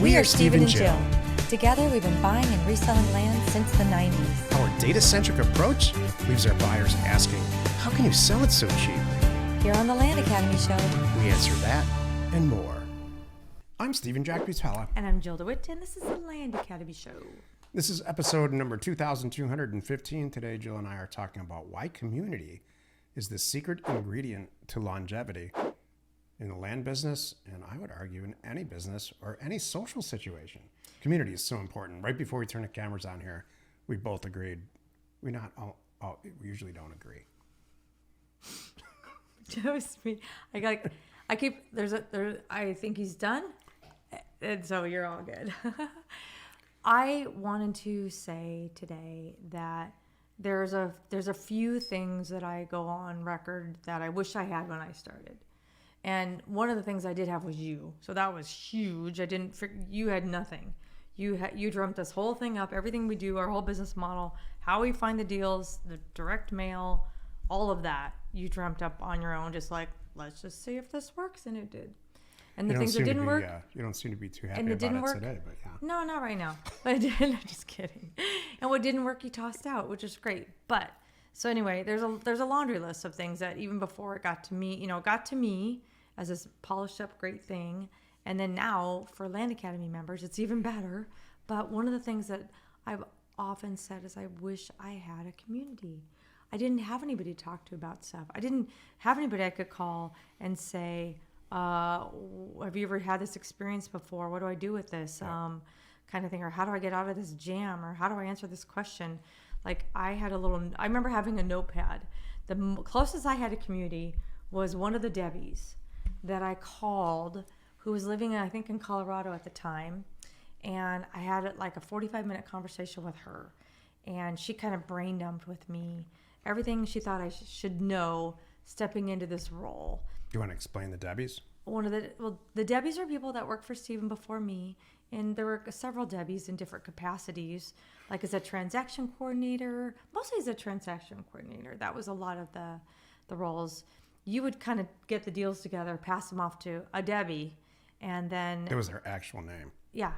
We are Steve and Jill. Together, we've been buying and reselling land since the 90s. Our data-centric approach leaves our buyers asking, how can you sell it so cheap? Here on the Land Academy Show, We answer that and more. I'm Stephen Jack Butala. and I'm Jill DeWitt, and this is the Land Academy Show. This is episode number 2215. Today, Jill and I are talking about why community is the secret ingredient to longevity in the land business, and I would argue in any business or any social situation. Community is so important. Right before we turn the cameras on here, we both agreed. We usually don't agree. Just me. I think he's done, and so you're all good. I wanted to say today that there's a few things that I go on record that I wish I had when I started. And one of the things I did have was you. So that was huge. You had nothing. You dreamt this whole thing up, everything we do, our whole business model, how we find the deals, the direct mail, all of that. You dreamt up on your own, just like, let's just see if this works. And it did. And the things that didn't work. You don't seem to be too happy about it today, but yeah. No, not right now. But I'm just kidding. And what didn't work, you tossed out, which is great. But so anyway, there's a laundry list of things that even before it got to me, as this polished up great thing. And then now for Land Academy members, it's even better. But one of the things that I've often said is I wish I had a community. I didn't have anybody to talk to about stuff. I didn't have anybody I could call and say, have you ever had this experience before? What do I do with this? Kind of thing. Or how do I get out of this jam? Or how do I answer this question? Like I remember having a notepad. The closest I had a community was one of the Debbies that I called, who was living, I think, in Colorado at the time. And I had like a 45-minute conversation with her. And she kind of brain dumped with me everything she thought I should know stepping into this role. Do you want to explain the Debbies? The Debbies are people that worked for Stephen before me. And there were several Debbies in different capacities, like as a transaction coordinator, mostly as a transaction coordinator. That was a lot of the roles. You would kind of get the deals together, pass them off to a Debbie, and then... It was their actual name. Yeah,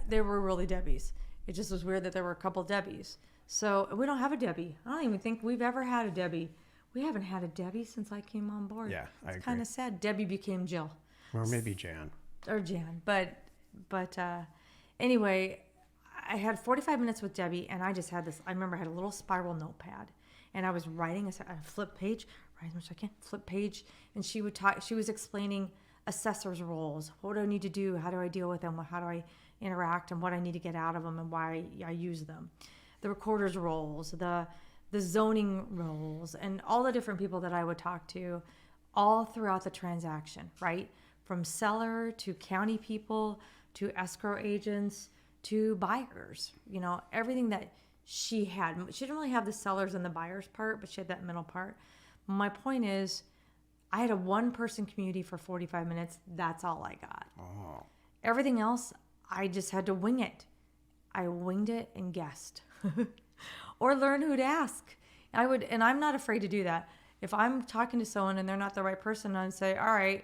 they were really Debbies. It just was weird that there were a couple Debbies. So we don't have a Debbie. I don't even think we've ever had a Debbie. We haven't had a Debbie since I came on board. Yeah, I agree. It's kind of sad. Debbie became Jill. Or maybe Jan. Or Jan. But anyway, I had 45 minutes with Debbie, and I just had this... I remember I had a little spiral notepad, and I was writing a flip page... as much as I can, flip page, and she was explaining assessor's roles. What do I need to do? How do I deal with them? How do I interact, and what I need to get out of them, and why I use them. The recorder's roles, the zoning roles, and all the different people that I would talk to all throughout the transaction, right? From seller to county people to escrow agents to buyers, everything that she had. She didn't really have the sellers and the buyers part, but she had that middle part. My point is, I had a one-person community for 45 minutes. That's all I got. Oh. Everything else, I just had to wing it. I winged it and guessed. Or learn who to ask. And I'm not afraid to do that. If I'm talking to someone and they're not the right person, I'd say, all right,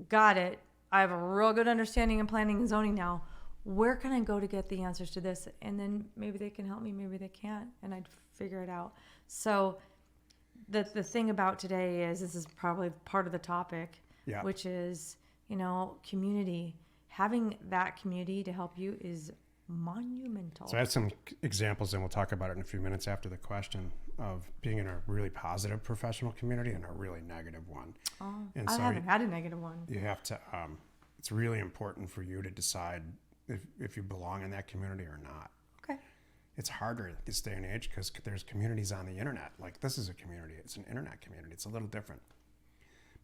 got it. I have a real good understanding in planning and zoning now. Where can I go to get the answers to this? And then maybe they can help me, maybe they can't, and I'd figure it out. So... The thing about today is, this is probably part of the topic, which is, community. Having that community to help you is monumental. So I have some examples, and we'll talk about it in a few minutes after the question, of being in a really positive professional community and a really negative one. Oh, and I haven't had a negative one. You have to, it's really important for you to decide if you belong in that community or not. Okay. It's harder this day and age because there's communities on the internet. Like, this is a community. It's an internet community. It's a little different.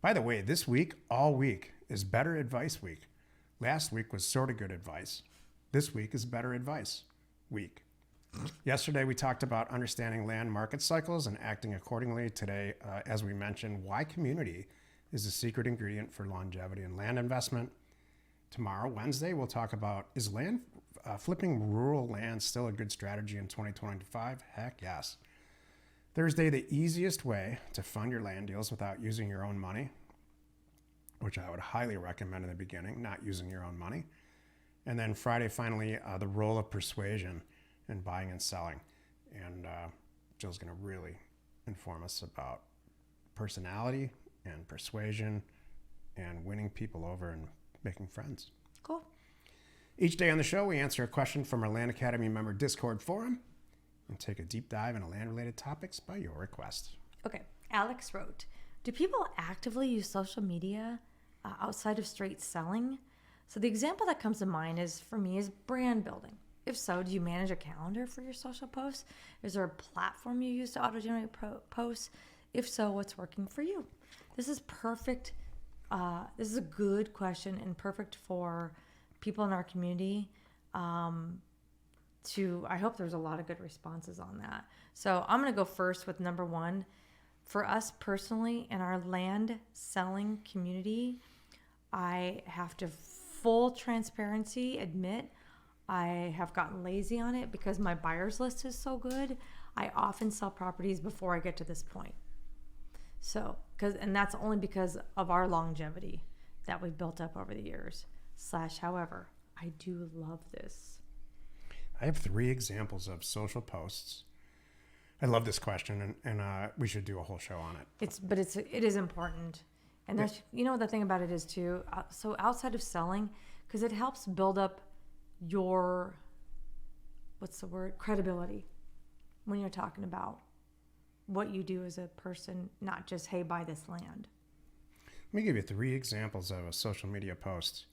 By the way, this week, all week, is Better Advice Week. Last week was sort of good advice. This week is Better Advice Week. Yesterday, we talked about understanding land market cycles and acting accordingly. Today, as we mentioned, why community is the secret ingredient for longevity in land investment. Tomorrow, Wednesday, we'll talk about, is flipping rural land still a good strategy in 2025? Heck yes. Thursday, the easiest way to fund your land deals without using your own money, which I would highly recommend in the beginning, not using your own money. And then Friday, finally, the role of persuasion in buying and selling. And Jill's going to really inform us about personality and persuasion and winning people over and making friends. Cool. Each day on the show, we answer a question from our Land Academy member Discord forum and take a deep dive into land-related topics by your request. Okay. Alex wrote, do people actively use social media outside of straight selling? So the example that comes to mind for me is brand building. If so, do you manage a calendar for your social posts? Is there a platform you use to auto-generate posts? If so, what's working for you? This is perfect. This is a good question and perfect for people in our community. I hope there's a lot of good responses on that. So I'm going to go first with number one. For us personally, in our land selling community, I have to full transparency admit I have gotten lazy on it because my buyer's list is so good. I often sell properties before I get to this point. So, and that's only because of our longevity that we've built up over the years. However, I do love this. I have 3 examples of social posts. I love this question, and we should do a whole show on it. It is important. And there's, the thing about it is too, so outside of selling, because it helps build up your, credibility when you're talking about what you do as a person, not just, hey, buy this land. Let me give you 3 examples of a social media post.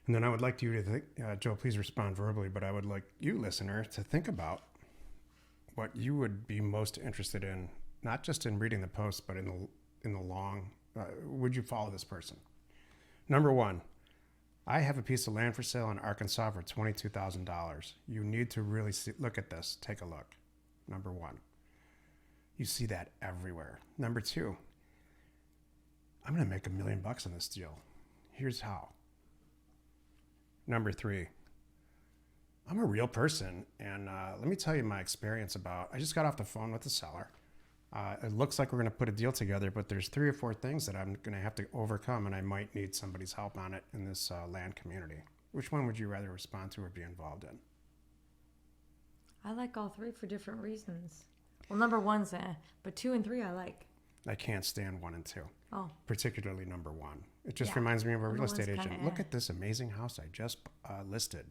And then I would like you to think, Joe, please respond verbally, but I would like you, listener, to think about what you would be most interested in, not just in reading the post, but in the long, would you follow this person? Number 1, I have a piece of land for sale in Arkansas for $22,000. You need to really look at this. Take a look. Number 1. You see that everywhere. Number 2, I'm going to make $1 million on this deal. Here's how. Number 3, I'm a real person, and let me tell you my experience I just got off the phone with the seller. It looks like we're going to put a deal together, but there's 3 or 4 things that I'm going to have to overcome, and I might need somebody's help on it in this land community. Which one would you rather respond to or be involved in? I like all 3 for different reasons. Well, number 1's but 2 and 3 I like. I can't stand 1 and 2. Oh. Particularly number 1. It just reminds me of a real estate agent. Look at this amazing house I just listed.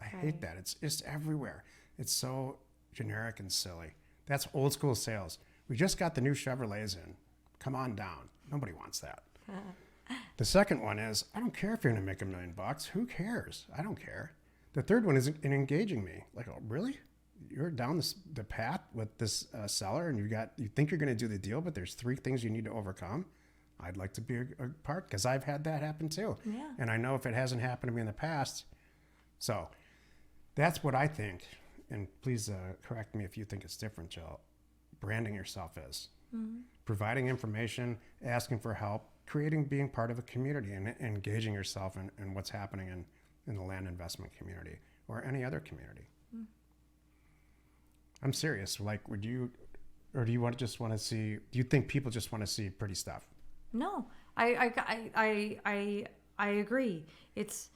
I hate that. It's just everywhere. It's so generic and silly. That's old school sales. We just got the new Chevrolets in. Come on down. Nobody wants that. The second one is, I don't care if you're going to make $1 million. Who cares? I don't care. The third one is in engaging me. Like, oh, really? You're down the path with this seller, and you think you're going to do the deal, but there's 3 things you need to overcome. I'd like to be a part, because I've had that happen too. Yeah. And I know if it hasn't happened to me in the past. So that's what I think. And please correct me if you think it's different, Jill. Branding yourself is. Mm-hmm. Providing information, asking for help, being part of a community, and engaging yourself in what's happening in the land investment community or any other community. Mm. I'm serious. Like, do you think people just want to see pretty stuff? No, I agree. It's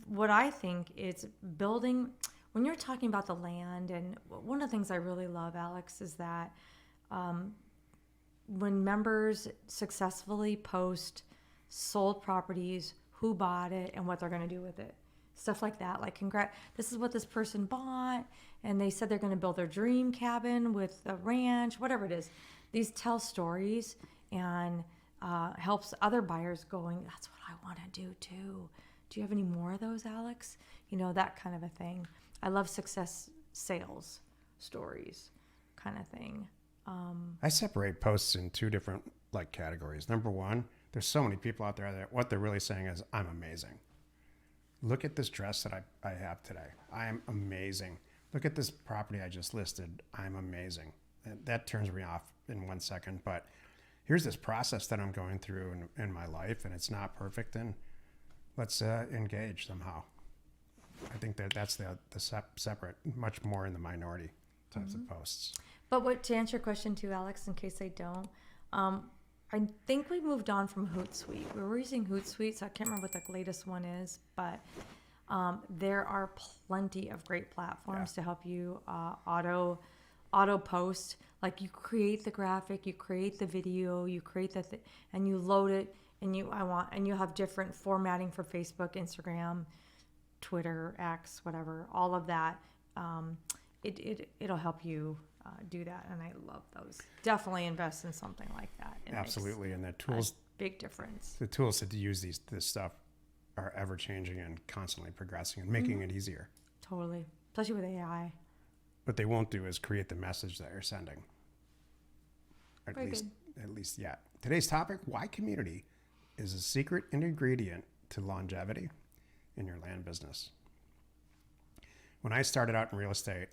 what I think it's building. When you're talking about the land, and one of the things I really love, Alex, is that when members successfully post sold properties, who bought it, and what they're going to do with it, stuff like that. Like, this is what this person bought, and they said they're going to build their dream cabin with a ranch, whatever it is. These tell stories and helps other buyers going, that's what I want to do too. Do you have any more of those, Alex? That kind of a thing. I love success sales stories kind of thing. I separate posts in 2 different categories. Number 1, there's so many people out there that what they're really saying is, I'm amazing. Look at this dress that I have today. I am amazing. Look at this property I just listed. I'm amazing. And that turns me off in 1 second. But here's this process that I'm going through in my life, and it's not perfect. And let's engage somehow. I think that's the separate, much more in the minority types of posts. But to answer your question too, Alex, in case I don't, I think we moved on from Hootsuite. We were using Hootsuite, so I can't remember what the latest one is, but There are plenty of great platforms to help you auto post. Like you create the graphic, you create the video, you create and you load it, and you have different formatting for Facebook, Instagram, Twitter, X, whatever, all of that. It'll help you do that, and I love those. Definitely invest in something like that. Absolutely, and the tools, big difference. the tools to use this stuff are ever changing and constantly progressing and making it easier. Totally, especially with AI. What they won't do is create the message that you're sending. Very good. At least yet. Today's topic: why community is a secret ingredient to longevity in your land business. When I started out in real estate,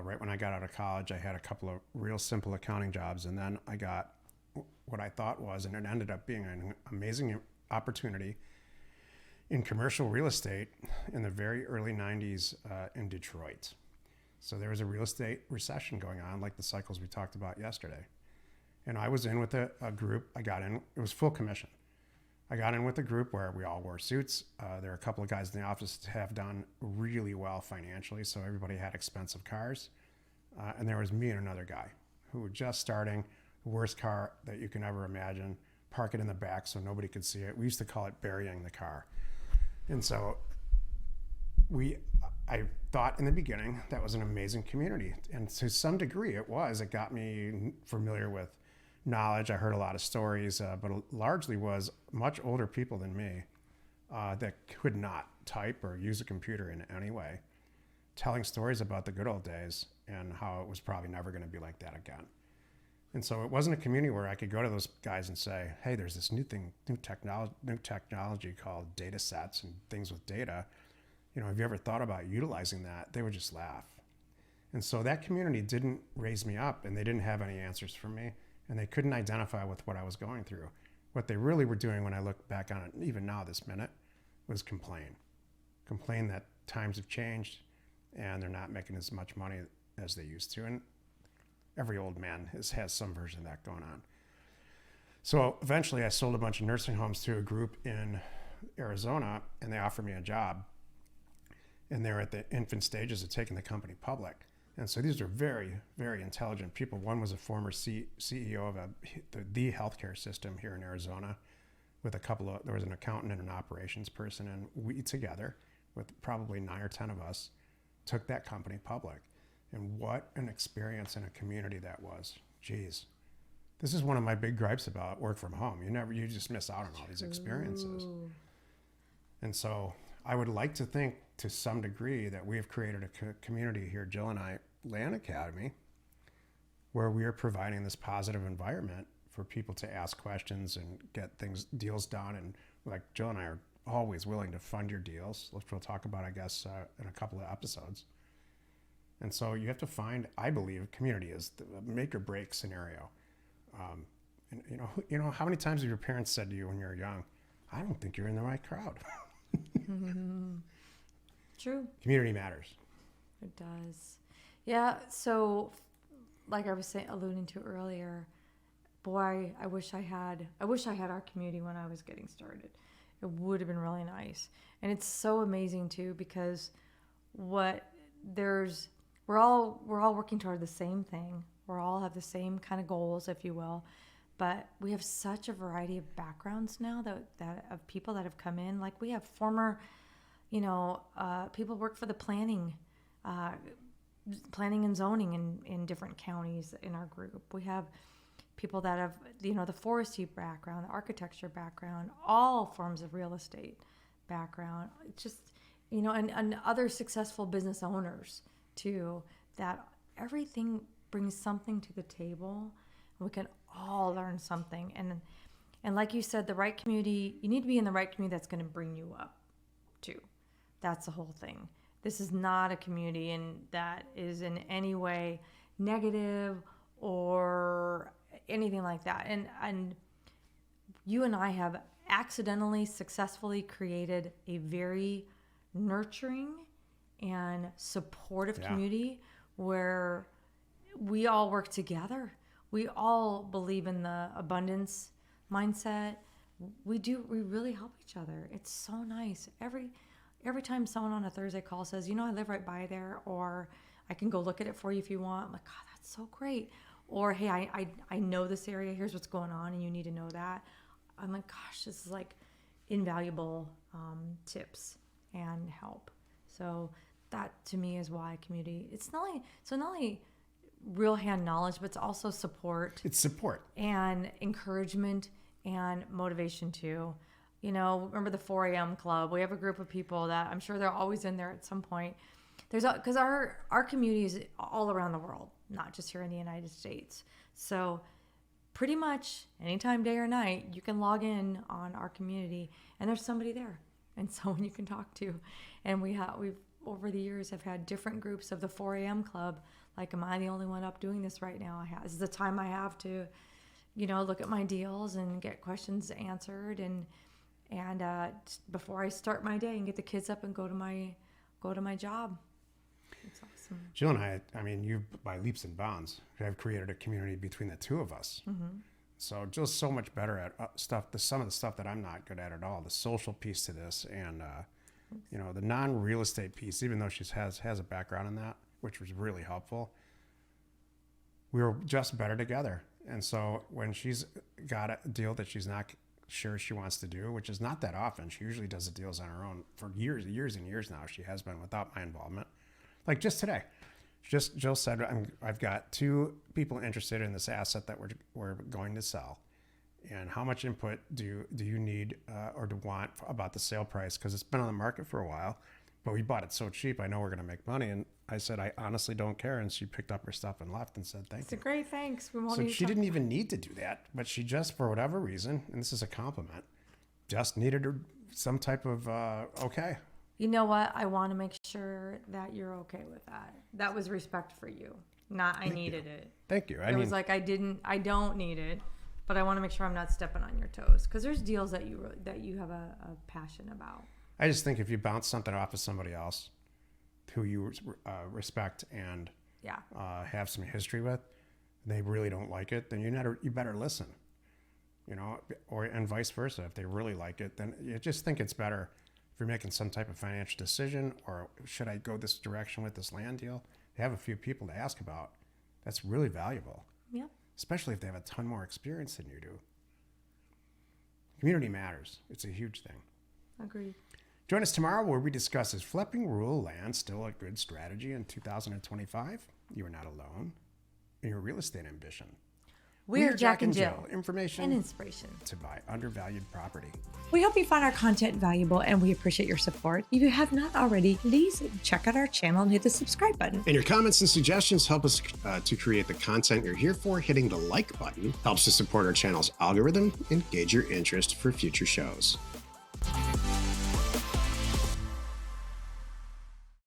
right when I got out of college, I had a couple of real simple accounting jobs, and then I got what I thought was, and it ended up being an amazing opportunity in commercial real estate in the very early 90s in Detroit. So there was a real estate recession going on, like the cycles we talked about yesterday. And I was in with a group. I got in, it was full commission. I got in with a group where we all wore suits. There are a couple of guys in the office that have done really well financially, so everybody had expensive cars. And there was me and another guy who were just starting, the worst car that you can ever imagine, park it in the back so nobody could see it. We used to call it burying the car. And so I thought in the beginning that was an amazing community. And to some degree it was. It got me familiar with knowledge. I heard a lot of stories, but largely was much older people than me that could not type or use a computer in any way, telling stories about the good old days and how it was probably never going to be like that again. And so it wasn't a community where I could go to those guys and say, hey, there's this new technology called data sets and things with data. You know, have you ever thought about utilizing that? They would just laugh. And so that community didn't raise me up, and they didn't have any answers for me, and they couldn't identify with what I was going through. What they really were doing when I look back on it, even now this minute, was complain. Complain that times have changed and they're not making as much money as they used to. And every old man has some version of that going on. So eventually I sold a bunch of nursing homes to a group in Arizona, and they offered me a job. And they're at the infant stages of taking the company public. And so these are very, very intelligent people. One was a former CEO of the healthcare system here in Arizona with there was an accountant and an operations person. And we together, with probably 9 or 10 of us, took that company public. And what an experience in a community that was. Geez. This is one of my big gripes about work from home. You just miss out on all these experiences. And so I would like to think to some degree that we have created a community here, Jill and I, Land Academy, where we are providing this positive environment for people to ask questions and get deals done. And like Jill and I are always willing to fund your deals, which we'll talk about, I guess, in a couple of episodes. And so you have to find, I believe, community is the make or break scenario. And you know, how many times have your parents said to you when you were young, I don't think you're in the right crowd? True. Community matters. It does. Yeah. So, like I was alluding to earlier, boy, I wish I had our community when I was getting started. It would have been really nice. And it's so amazing too, because we're all working toward the same thing. We all have the same kind of goals, if you will. But we have such a variety of backgrounds now that of people that have come in. Like we have former, people work for the planning and zoning in different counties in our group. We have people that have, the forestry background, the architecture background, all forms of real estate background. It's just, and other successful business owners too, that everything brings something to the table. We can all learn something. And like you said, the right community, you need to be in the right community that's going to bring you up too. That's the whole thing. This is not a community that is in any way negative or anything like that. And you and I have accidentally, successfully created a very nurturing and supportive community where we all work together. We all believe in the abundance mindset. We really help each other. It's so nice. every time someone on a Thursday call says, I live right by there, or I can go look at it for you if you want. I'm like, God, that's so great. Or, hey, I know this area. Here's what's going on, and you need to know that. I'm like, gosh, this is like invaluable tips and help. So that to me is why community. It's not only real hand knowledge, but it's also support. It's support and encouragement and motivation too. Remember the 4 a.m. club? We have a group of people that I'm sure they're always in there at some point. Because our community is all around the world, not just here in the United States. So pretty much anytime, day or night, you can log in on our community and there's somebody there and someone you can talk to. And we've over the years have had different groups of the 4 a.m. club. Like, am I the only one up doing this right now? This is the time I have to, look at my deals and get questions answered and before I start my day and get the kids up and go to my job. It's awesome. Jill and I mean, you by leaps and bounds have created a community between the two of us. Mm-hmm. So Jill's so much better at some of the stuff that I'm not good at all. The social piece to this, and the non-real estate piece. Even though she has a background in that, which was really helpful. We were just better together. And so when she's got a deal that she's not sure she wants to do, which is not that often, she usually does the deals on her own for years and years now. She has been without my involvement. Like just today, Jill said, I've got 2 people interested in this asset that we're going to sell. And how much input do you need or do want about the sale price? Because it's been on the market for a while, but we bought it so cheap. I know we're going to make money. And I said, I honestly don't care. And she picked up her stuff and left and said, thank you. It's a great thanks. So she didn't even need to do that, but she just, for whatever reason, and this is a compliment, just needed some type of, okay. You know what? I want to make sure that you're okay with that. That was respect for you, not I needed it. Thank you. It was like I don't need it, but I want to make sure I'm not stepping on your toes, because there's deals that you have a passion about. I just think if you bounce something off of somebody else who you respect and have some history with, and they really don't like it, then you better listen, and vice versa. If they really like it, then you just think it's better. If you're making some type of financial decision, or should I go this direction with this land deal, they have a few people to ask about. That's really valuable. Yeah. Especially if they have a ton more experience than you do. Community matters. It's a huge thing. Agreed. Join us tomorrow where we discuss, is flipping rural land still a good strategy in 2025? You are not alone in your real estate ambition. We're Jack and Jill. Information and inspiration to buy undervalued property. We hope you found our content valuable and we appreciate your support. If you have not already, please check out our channel and hit the subscribe button. And your comments and suggestions help us to create the content you're here for. Hitting the like button helps to support our channel's algorithm and gauge your interest for future shows.